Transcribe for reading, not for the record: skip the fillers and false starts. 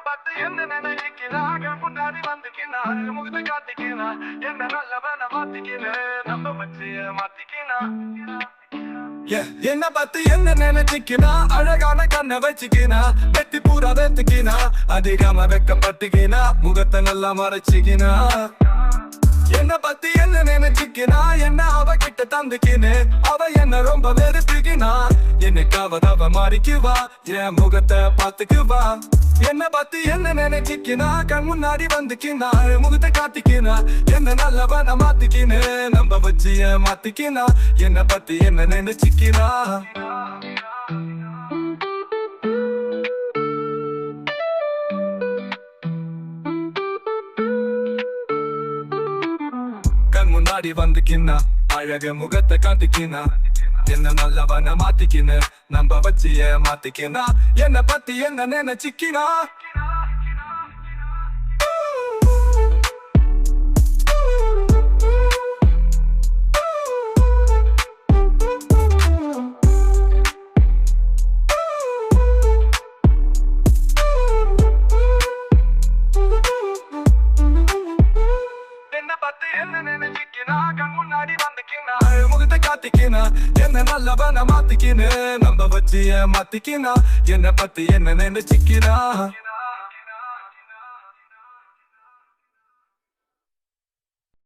பார்த்து என்ன நினைக்கிறா முன்னாடி வந்துக்கினா முகத்தை காட்டிக்கினா என்ன நல்லவன மாத்திக்கின நம்ம வச்சிய மாத்திக்கினா என்ன பார்த்து என்ன நினைச்சிக்கினா அழகான கண்ணை வச்சுக்கினா வெட்டி பூரா வெத்துக்கினா அதிகமா வெக்கப்பட்டுக்கினா முகத்தை நல்லா மறைச்சிக்கினா என்ன பத்தி என்ன நினைச்சுக்கினா என்ன அவ கிட்ட தந்துக்கினு அவ என்ன ரொம்ப வெறுத்துக்கினா என்னைக்காவது அவ மாறிக்குவா என் முகத்தை பாத்துக்குவா என்ன பத்தி என்ன நினைச்சுக்கினா கண் முன்னாடி வந்துக்கினா முகத்தை காட்டிக்கினா என்ன நல்லவன மாத்திக்கினு நம்ம வச்சிய மாத்திக்கினா என்ன பத்தி என்ன நினைச்சுக்கினா முன்னாடி வந்துக்கினா அழக முகத்தை காட்டிக்கினா என்ன நல்லவன மாத்திக்கின நம்ம வச்சிய மாத்திக்கினா என்ன பத்தி என்ன நினைச்சிக்கினா முன்னாடி வந்துக்கினா முகத்தை காட்டிக்கினா என்ன நல்லவன மாத்திக்கினு நம்ம வச்சிய மாத்திக்கினா என்ன பத்தி என்ன நினைச்சிக்கினா